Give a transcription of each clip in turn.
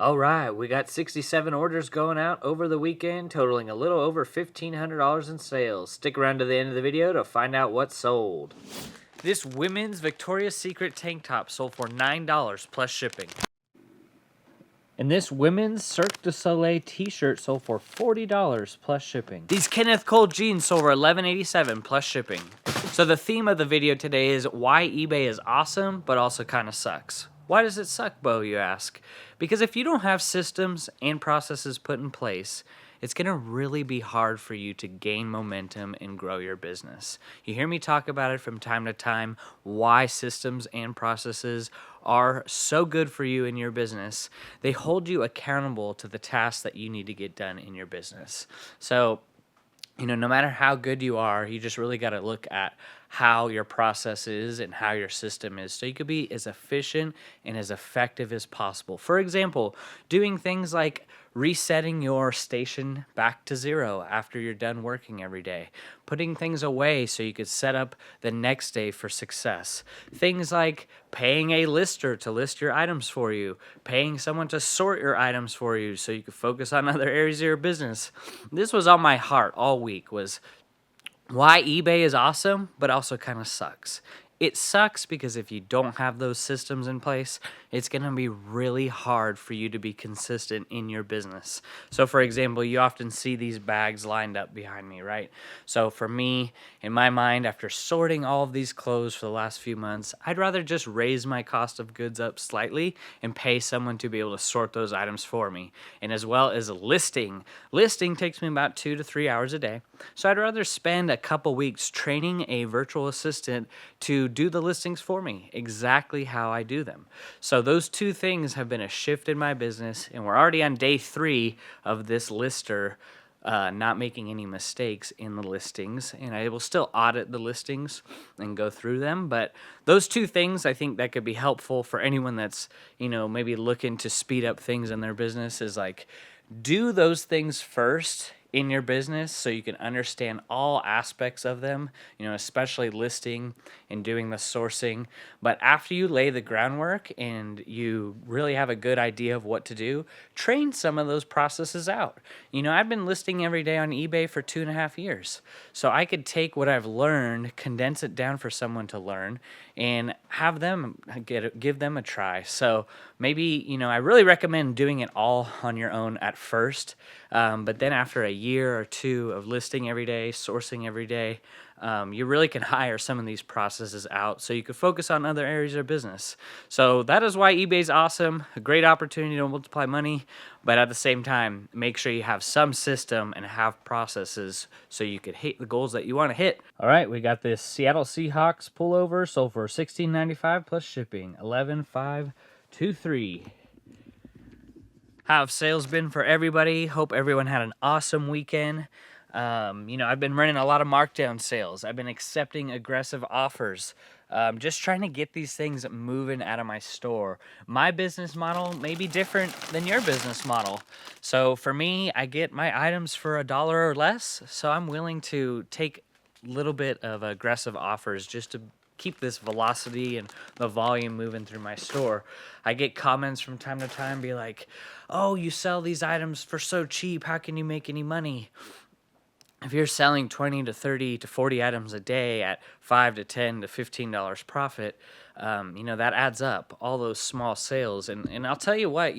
All right, we got 67 orders going out over the weekend, totaling a little over $1,500 in sales. Stick around to the end of the video to find out what sold. This women's Victoria's Secret tank top sold for $9 plus shipping. And this women's Cirque du Soleil t-shirt sold for $40 plus shipping. These Kenneth Cole jeans sold for $11.87 plus shipping. So the theme of the video today is why eBay is awesome, but also kind of sucks. Why does it suck, Bo, you ask? Because if you don't have systems and processes put in place, it's going to really be hard for you to gain momentum and grow your business. You hear me talk about it from time to time, why systems and processes are so good for you in your business. They hold you accountable to the tasks that you need to get done in your business. So, no matter how good you are, you just really got to look at how your process is and how your system is so you could be as efficient and as effective as possible. For example, doing things like resetting your station back to 0 after you're done working every day, putting things away so you could set up the next day for success. Things like paying a lister to list your items for you, paying someone to sort your items for you so you could focus on other areas of your business. This was on my heart all week, was why eBay is awesome, but also kind of sucks. It sucks because if you don't have those systems in place, it's going to be really hard for you to be consistent in your business. So for example, you often see these bags lined up behind me, right? So for me, in my mind, after sorting all of these clothes for the last few months, I'd rather just raise my cost of goods up slightly and pay someone to be able to sort those items for me. And as well as listing. Listing takes me about 2 to 3 hours a day. So I'd rather spend a couple weeks training a virtual assistant to do the listings for me, exactly how I do them. So those two things have been a shift in my business, and we're already on day 3 of this lister not making any mistakes in the listings, and I will still audit the listings and go through them. But those two things, I think that could be helpful for anyone that's, maybe looking to speed up things in their business, is like, do those things first in your business so you can understand all aspects of them, especially listing and doing the sourcing. But after you lay the groundwork and you really have a good idea of what to do, train some of those processes out. I've been listing every day on eBay for 2.5 years. So I could take what I've learned, condense it down for someone to learn, and have them give them a try. So maybe, I really recommend doing it all on your own at first. But then after a year or 2 of listing every day, sourcing every day, you really can hire some of these processes out so you can focus on other areas of business. So that is why eBay's awesome, a great opportunity to multiply money, but at the same time, make sure you have some system and have processes so you could hit the goals that you want to hit. All right, we got this Seattle Seahawks pullover, sold for $16.95 plus shipping, $11,523. How have sales been for everybody? Hope everyone had an awesome weekend. I've been running a lot of markdown sales. I've been accepting aggressive offers. Just trying to get these things moving out of my store. My business model may be different than your business model. So for me, I get my items for $1 or less. So I'm willing to take a little bit of aggressive offers just to keep this velocity and the volume moving through my store. I get comments from time to time be like, oh, you sell these items for so cheap. How can you make any money? If you're selling 20 to 30 to 40 items a day at $5 to $10 to $15 profit, that adds up, all those small sales. And I'll tell you what,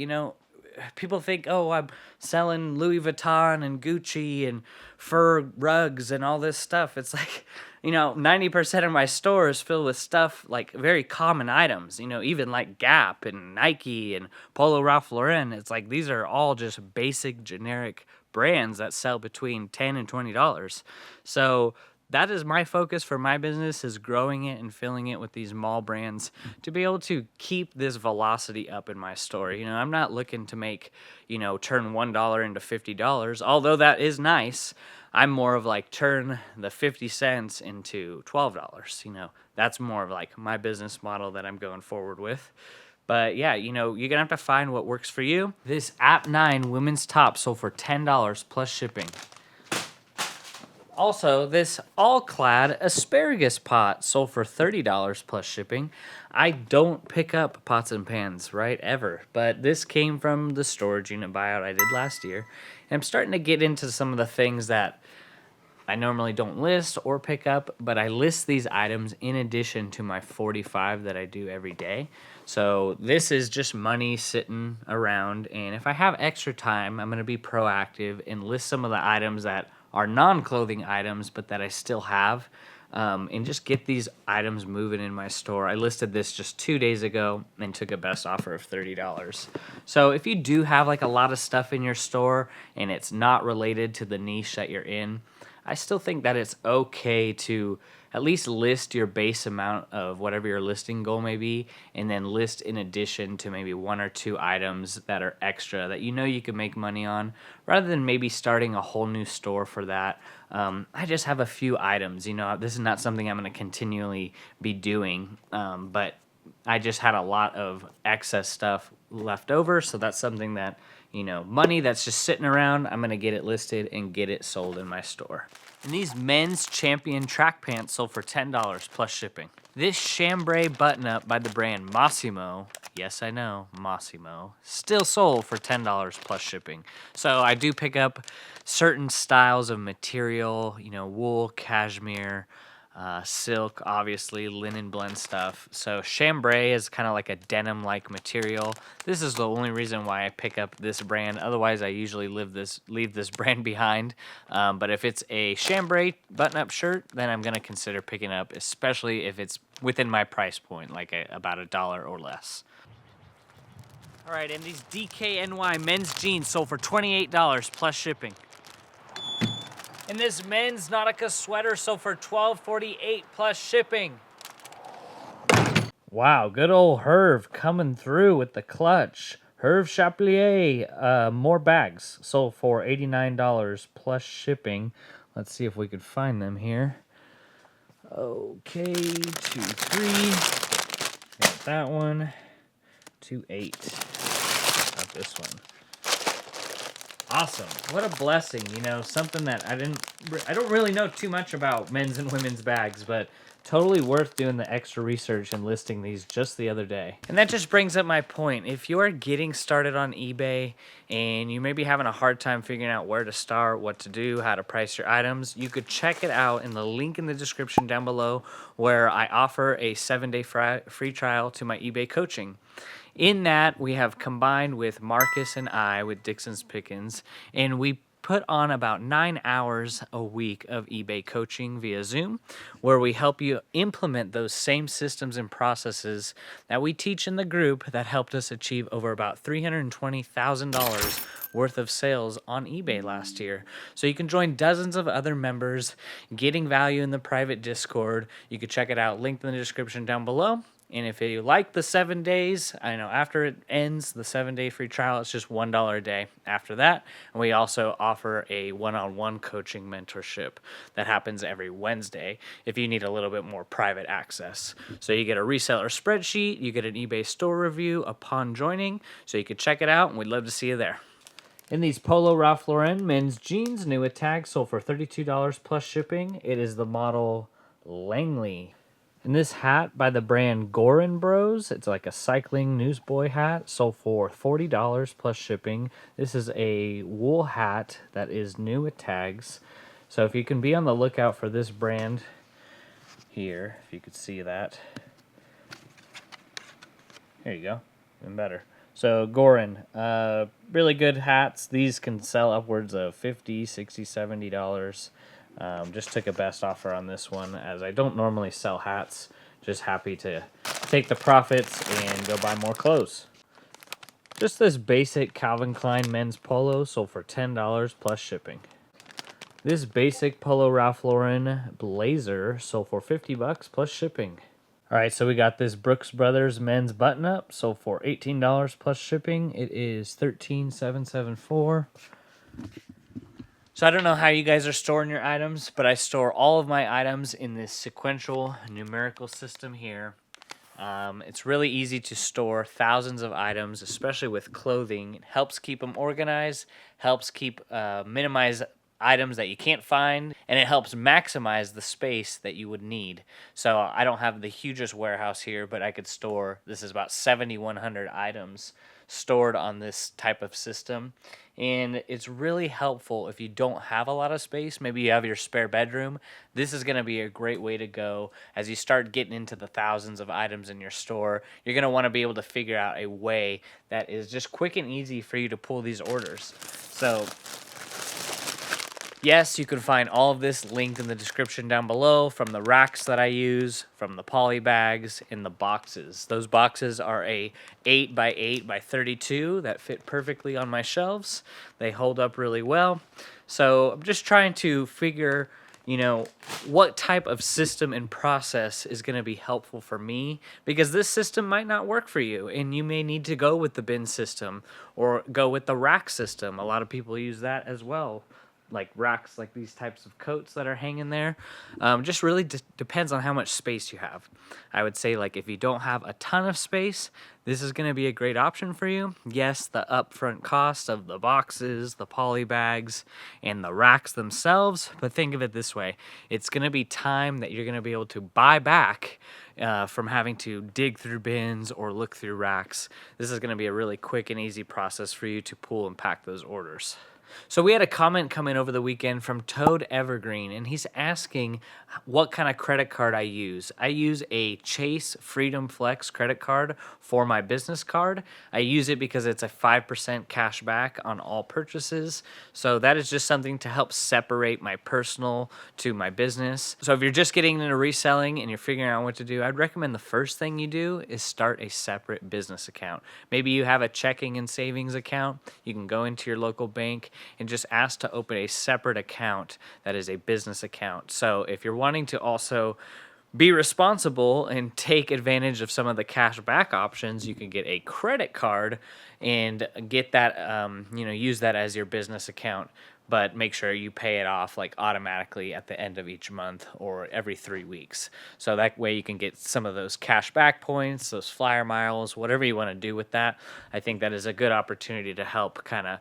people think, oh, I'm selling Louis Vuitton and Gucci and fur rugs and all this stuff. It's like, 90% of my store is filled with stuff like very common items, even like Gap and Nike and Polo Ralph Lauren. It's like these are all just basic generic brands that sell between $10 and $20. So that is my focus for my business, is growing it and filling it with these mall brands to be able to keep this velocity up in my store. I'm not looking to make, turn $1 into $50, although that is nice. I'm more of like turn the 50 cents into $12. That's more of like my business model that I'm going forward with. But yeah, you're going to have to find what works for you. This App 9 women's top sold for $10 plus shipping. Also, this all-clad asparagus pot sold for $30 plus shipping. I don't pick up pots and pans, right, ever. But this came from the storage unit buyout I did last year. And I'm starting to get into some of the things that I normally don't list or pick up, but I list these items in addition to my 45 that I do every day. So this is just money sitting around, and if I have extra time, I'm going to be proactive and list some of the items that are non-clothing items, but that I still have, and just get these items moving in my store. I listed this just 2 days ago and took a best offer of $30. So if you do have like a lot of stuff in your store and it's not related to the niche that you're in, I still think that it's okay to at least list your base amount of whatever your listing goal may be, and then list in addition to maybe 1 or 2 items that are extra that you know you can make money on, rather than maybe starting a whole new store for that. I just have a few items. This is not something I'm going to continually be doing, but I just had a lot of excess stuff left over, so that's something that, money that's just sitting around, I'm going to get it listed and get it sold in my store. And these men's Champion track pants sold for $10 plus shipping. This chambray button-up by the brand Massimo, yes I know, Massimo, still sold for $10 plus shipping. So I do pick up certain styles of material, wool, cashmere, silk, obviously, linen blend stuff. So chambray is kind of like a denim-like material. This is the only reason why I pick up this brand. Otherwise, I usually leave this brand behind. But if it's a chambray button-up shirt, then I'm going to consider picking up, especially if it's within my price point, like about $1 or less. All right, and these DKNY men's jeans sold for $28 plus shipping. And this men's Nautica sweater sold for $12.48 plus shipping. Wow, good old Herve coming through with the clutch. Herve Chapelier, more bags sold for $89 plus shipping. Let's see if we could find them here. Okay, 2-3. Got that one. 2-8. Got this one. Awesome. What a blessing, something that I don't really know too much about men's and women's bags, but totally worth doing the extra research and listing these just the other day. And that just brings up my point. If you are getting started on eBay and you may be having a hard time figuring out where to start, what to do, how to price your items, you could check it out in the link in the description down below, where I offer a 7-day free trial to my eBay coaching. In that, we have combined with Marcus and I with Dixon's Pickens, and we put on about 9 hours a week of eBay coaching via Zoom, where we help you implement those same systems and processes that we teach in the group that helped us achieve over about $320,000 worth of sales on eBay last year. So you can join dozens of other members, getting value in the private Discord. You can check it out, linked in the description down below. And if you like the 7 days, I know after it ends, the 7-day free trial, it's just $1 a day after that. And we also offer a one-on-one coaching mentorship that happens every Wednesday if you need a little bit more private access. So you get a reseller spreadsheet, you get an eBay store review upon joining, so you can check it out, and we'd love to see you there. In these Polo Ralph Lauren men's jeans, new at tag, sold for $32 plus shipping. It is the model Langley. And this hat by the brand Gorin Bros, it's like a cycling newsboy hat, sold for $40 plus shipping. This is a wool hat that is new at tags. So if you can be on the lookout for this brand here, if you could see that. There you go, even better. So Gorin, really good hats. These can sell upwards of $50, $60, $70. Just took a best offer on this one, as I don't normally sell hats. Just happy to take the profits and go buy more clothes. Just this basic Calvin Klein men's polo sold for $10 plus shipping. This basic Polo Ralph Lauren blazer sold for $50 plus shipping. Alright, so we got this Brooks Brothers men's button-up sold for $18 plus shipping. It is $13,774. So I don't know how you guys are storing your items, but I store all of my items in this sequential numerical system here. It's really easy to store thousands of items, especially with clothing. It helps keep them organized, helps minimize items that you can't find, and it helps maximize the space that you would need. So I don't have the hugest warehouse here, but I could store, this is about 7,100 items stored on this type of system. And it's really helpful if you don't have a lot of space. Maybe you have your spare bedroom. This is going to be a great way to go as you start getting into the thousands of items in your store. You're going to want to be able to figure out a way that is just quick and easy for you to pull these orders. So yes, you can find all of this linked in the description down below, from the racks that I use, from the poly bags, and the boxes. Those boxes are a 8 by 8 by 32 that fit perfectly on my shelves. They hold up really well. So I'm just trying to figure, what type of system and process is going to be helpful for me, because this system might not work for you, and you may need to go with the bin system or go with the rack system. A lot of people use that as well, like racks, like these types of coats that are hanging there. Just really depends on how much space you have. I would say, like, if you don't have a ton of space, this is going to be a great option for you. Yes, the upfront cost of the boxes, the poly bags, and the racks themselves, but think of it this way. It's going to be time that you're going to be able to buy back from having to dig through bins or look through racks. This is going to be a really quick and easy process for you to pull and pack those orders. So we had a comment come in over the weekend from Toad Evergreen, and he's asking what kind of credit card I use. I use a Chase Freedom Flex credit card for my business card. I use it because it's a 5% cash back on all purchases. So that is just something to help separate my personal to my business. So if you're just getting into reselling and you're figuring out what to do, I'd recommend the first thing you do is start a separate business account. Maybe you have a checking and savings account. You can go into your local bank and just ask to open a separate account that is a business account. So if you're wanting to also be responsible and take advantage of some of the cash back options, you can get a credit card and get that, use that as your business account. But make sure you pay it off like automatically at the end of each month or every 3 weeks. So that way you can get some of those cash back points, those flyer miles, whatever you want to do with that. I think that is a good opportunity to help kind of,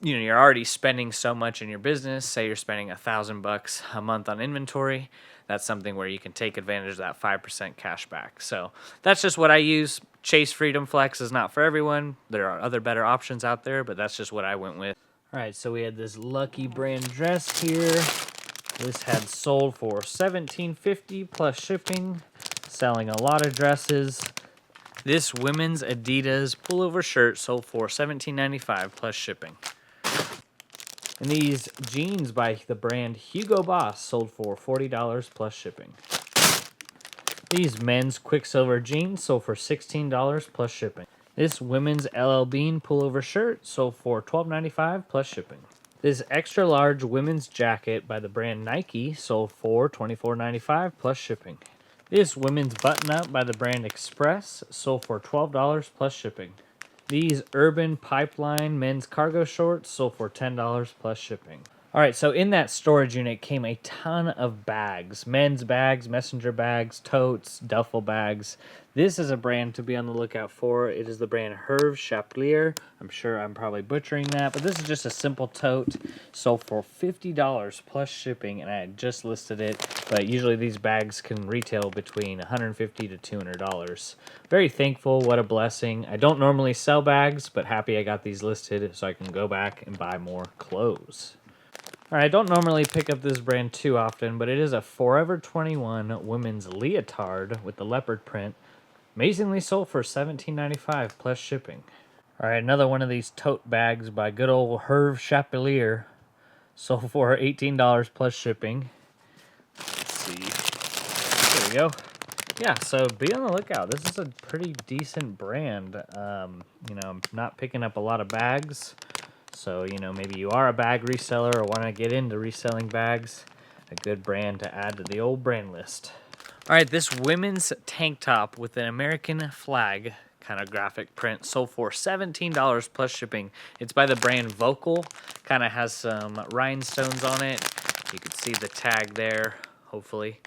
you're already spending so much in your business. Say you're spending $1,000 a month on inventory. That's something where you can take advantage of that 5% cash back. So that's just what I use. Chase Freedom Flex is not for everyone. There are other better options out there, but that's just what I went with. All right, so we had this Lucky brand dress here. This had sold for $17.50 plus shipping, selling a lot of dresses. This women's Adidas pullover shirt sold for $17.95 plus shipping. And these jeans by the brand Hugo Boss sold for $40 plus shipping. These men's Quicksilver jeans sold for $16 plus shipping. This women's LL Bean pullover shirt sold for $12.95 plus shipping. This extra large women's jacket by the brand Nike sold for $24.95 plus shipping. This women's button-up by the brand Express sold for $12 plus shipping. These Urban Pipeline men's cargo shorts sold for $10 plus shipping. All right, so in that storage unit came a ton of bags. Men's bags, messenger bags, totes, duffel bags. This is a brand to be on the lookout for. It is the brand Herve Chaplier. I'm sure I'm probably butchering that, but this is just a simple tote. Sold for $50 plus shipping, and I had just listed it. But usually these bags can retail between $150 to $200. Very thankful, what a blessing. I don't normally sell bags, but happy I got these listed so I can go back and buy more clothes. All right, I don't normally pick up this brand too often, but it is a Forever 21 women's leotard with the leopard print. Amazingly sold for $17.95 plus shipping. All right, another one of these tote bags by good old Herve Chaplier. Sold for $18 plus shipping. Let's see. There we go. Yeah, so be on the lookout. This is a pretty decent brand. I'm not picking up a lot of bags. So, maybe you are a bag reseller or want to get into reselling bags. A good brand to add to the old brand list. All right, this women's tank top with an American flag kind of graphic print sold for $17 plus shipping. It's by the brand Vocal. Kind of has some rhinestones on it. You can see the tag there, hopefully.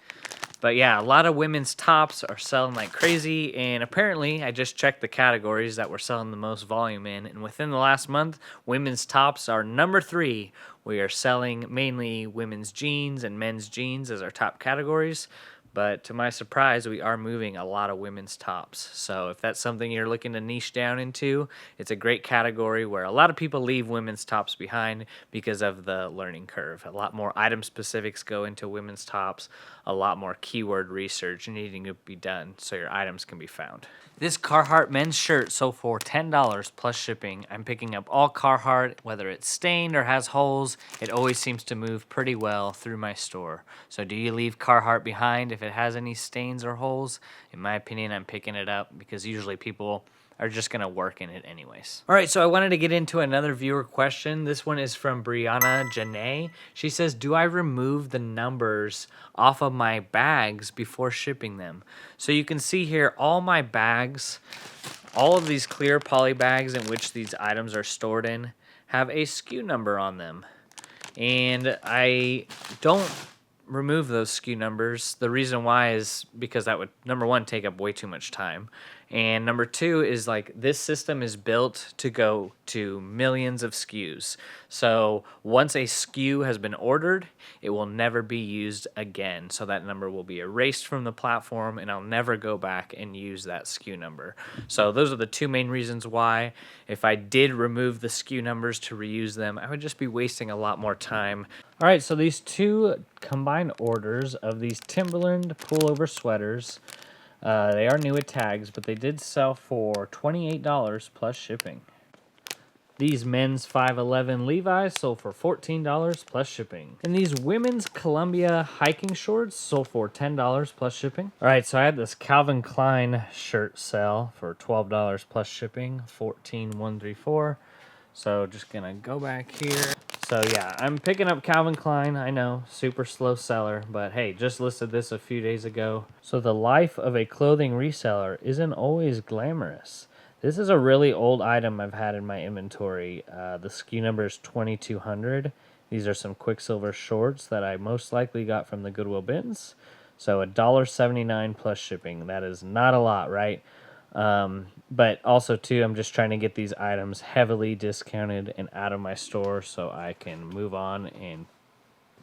But yeah, a lot of women's tops are selling like crazy, and apparently I just checked the categories that we're selling the most volume in, and within the last month, women's tops are number 3. We are selling mainly women's jeans and men's jeans as our top categories. But to my surprise, we are moving a lot of women's tops. So if that's something you're looking to niche down into, it's a great category where a lot of people leave women's tops behind because of the learning curve. A lot more item specifics go into women's tops, a lot more keyword research needing to be done so your items can be found. This Carhartt men's shirt sold for $10 plus shipping. I'm picking up all Carhartt, whether it's stained or has holes. It always seems to move pretty well through my store. So do you leave Carhartt behind if it has any stains or holes? In my opinion, I'm picking it up because usually people are just going to work in it anyways. All right, so I wanted to get into another viewer question. This one is from Brianna Janae. She says, do I remove the numbers off of my bags before shipping them? So you can see here, all my bags, all of these clear poly bags in which these items are stored in, have a SKU number on them. And I don't remove those SKU numbers. The reason why is because that would, number one, take up way too much time. And number two is like this system is built to go to millions of SKUs. So once a SKU has been ordered, it will never be used again. So that number will be erased from the platform and I'll never go back and use that SKU number. So those are the two main reasons why. If I did remove the SKU numbers to reuse them, I would just be wasting a lot more time. All right, so these two combined orders of these Timberland pullover sweaters, they are new at tags, but they did sell for $28 plus shipping. These men's 511 Levi's sold for $14 plus shipping. And these women's Columbia hiking shorts sold for $10 plus shipping. All right, so I had this Calvin Klein shirt sell for $12 plus shipping, $14,134. So just gonna go back here. So yeah, I'm picking up Calvin Klein. I know, super slow seller, but hey, just listed this a few days ago. So the life of a clothing reseller isn't always glamorous. This is a really old item I've had in my inventory. The SKU number is 2200. These are some Quicksilver shorts that I most likely got from the Goodwill bins. So $1.79 plus shipping. That is not a lot, right? But also too, I'm just trying to get these items heavily discounted and out of my store so I can move on and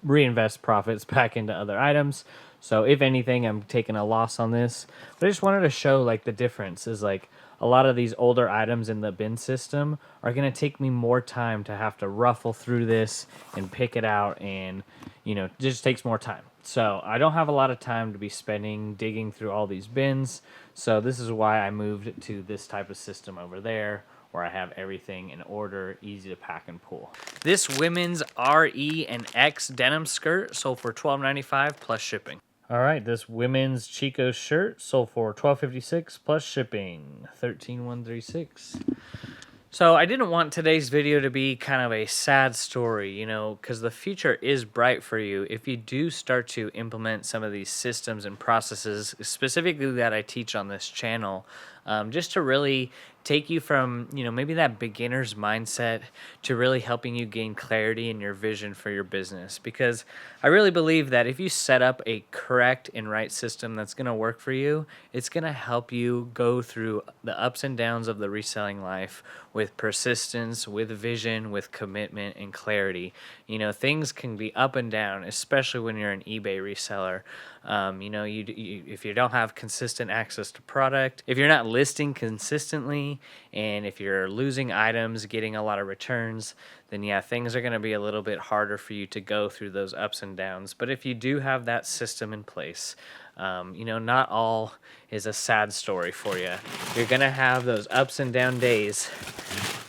reinvest profits back into other items. So if anything, I'm taking a loss on this, but I just wanted to show like the difference is like a lot of these older items in the bin system are going to take me more time to have to ruffle through this and pick it out, and you know, it just takes more time. So I don't have a lot of time to be spending digging through all these bins. So this is why I moved to this type of system over there where I have everything in order, easy to pack and pull. This women's RE and X denim skirt sold for $12.95 plus shipping. All right, this women's Chico shirt sold for $12.56 plus shipping, $13,136. So I didn't want today's video to be kind of a sad story, you know, because the future is bright for you if you do start to implement some of these systems and processes, specifically that I teach on this channel, just to really take you from, you know, maybe that beginner's mindset to really helping you gain clarity in your vision for your business. Because I really believe that if you set up a correct and right system that's going to work for you, it's going to help you go through the ups and downs of the reselling life with persistence, with vision, with commitment and clarity. You know, things can be up and down, especially when you're an eBay reseller. You know, if you don't have consistent access to product, if you're not listing consistently, and if you're losing items, getting a lot of returns, then yeah, things are going to be a little bit harder for you to go through those ups and downs. But if you do have that system in place, you know, not all is a sad story for you. You're going to have those ups and down days.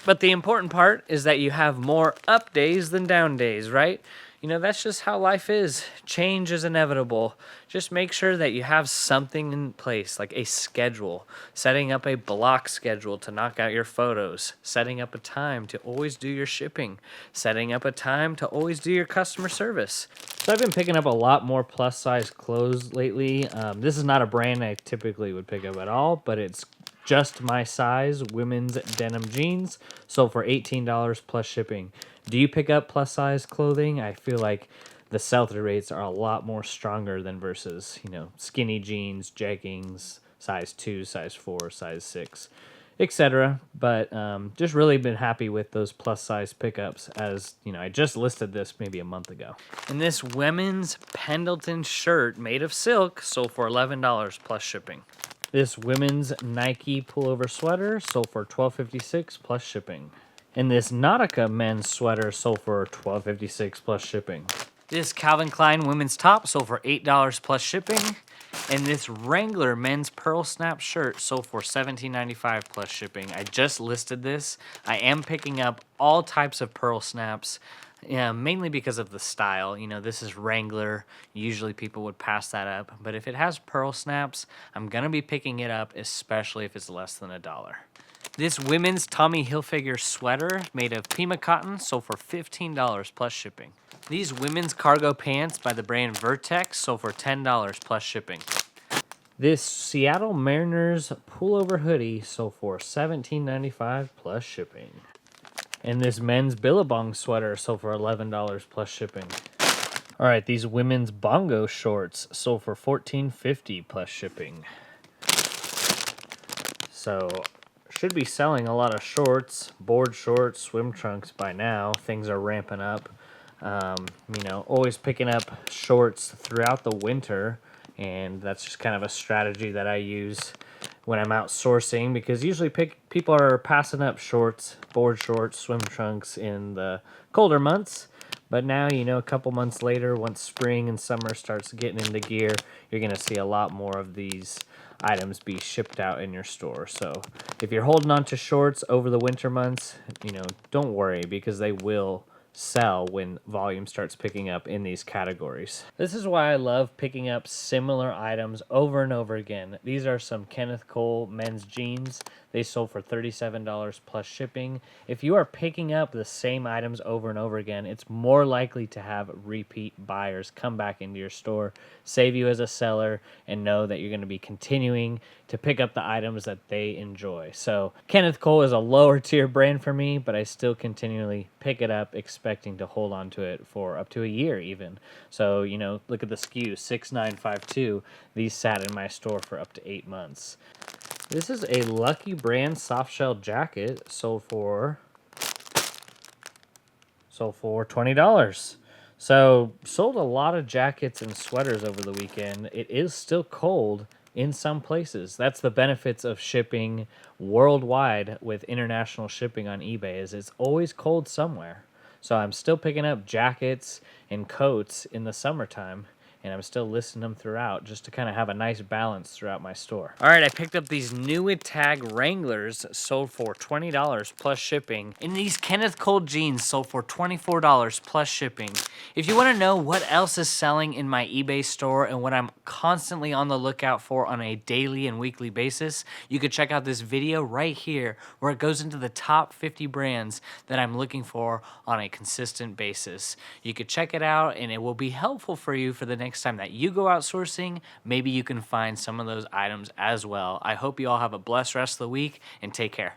But the important part is that you have more up days than down days, right? You know, that's just how life is. Change is inevitable. Just make sure that you have something in place, like a schedule, setting up a block schedule to knock out your photos, setting up a time to always do your shipping, setting up a time to always do your customer service. So I've been picking up a lot more plus size clothes lately. This is not a brand I typically would pick up at all, but it's just my size, women's denim jeans, sold for $18 plus shipping. Do you pick up plus size clothing? I feel like the sell-through rates are a lot more stronger than versus, you know, skinny jeans, jeggings, size 2, size 4, size 6, etc. But just really been happy with those plus size pickups, as you know, I just listed this maybe a month ago. And this women's Pendleton shirt made of silk sold for $11 plus shipping. This women's Nike pullover sweater sold for $12.56 plus shipping. And this Nautica men's sweater sold for $12.56 plus shipping. This Calvin Klein women's top sold for $8 plus shipping. And this Wrangler men's pearl snap shirt sold for $17.95 plus shipping. I just listed this. I am picking up all types of pearl snaps, mainly because of the style. You know, this is Wrangler. Usually people would pass that up. But if it has pearl snaps, I'm going to be picking it up, especially if it's less than $1. This women's Tommy Hilfiger sweater made of Pima cotton sold for $15 plus shipping. These women's cargo pants by the brand Vertex sold for $10 plus shipping. This Seattle Mariners pullover hoodie sold for $17.95 plus shipping. And this men's Billabong sweater sold for $11 plus shipping. All right, these women's Bongo shorts sold for $14.50 plus shipping. So should be selling a lot of shorts, board shorts, swim trunks by now. Things are ramping up. You know, always picking up shorts throughout the winter, and that's just kind of a strategy that I use when I'm out sourcing, because usually people are passing up shorts, board shorts, swim trunks in the colder months. But now, you know, a couple months later, once spring and summer starts getting into gear, you're going to see a lot more of these items be shipped out in your store. So if you're holding on to shorts over the winter months, you know, don't worry, because they will sell when volume starts picking up in these categories. This is why I love picking up similar items over and over again. These are some Kenneth Cole men's jeans. They sold for $37 plus shipping. If you are picking up the same items over and over again, it's more likely to have repeat buyers come back into your store, save you as a seller, and know that you're going to be continuing to pick up the items that they enjoy. So Kenneth Cole is a lower tier brand for me, but I still continually pick it up, expecting to hold on to it for up to a year even. So, you know, look at the SKU, 6952. These sat in my store for up to 8 months. This is a Lucky Brand soft shell jacket sold for $20. So sold a lot of jackets and sweaters over the weekend. It is still cold in some places. That's the benefits of shipping worldwide with international shipping on eBay, is it's always cold somewhere. So I'm still picking up jackets and coats in the summertime, and I'm still listing them throughout just to kind of have a nice balance throughout my store. All right, I picked up these new tag Wranglers, sold for $20 plus shipping. And these Kenneth Cole jeans sold for $24 plus shipping. If you want to know what else is selling in my eBay store and what I'm constantly on the lookout for on a daily and weekly basis, you could check out this video right here where it goes into the top 50 brands that I'm looking for on a consistent basis. You could check it out, and it will be helpful for you for the next time that you go out sourcing. Maybe you can find some of those items as well. I hope you all have a blessed rest of the week, and take care.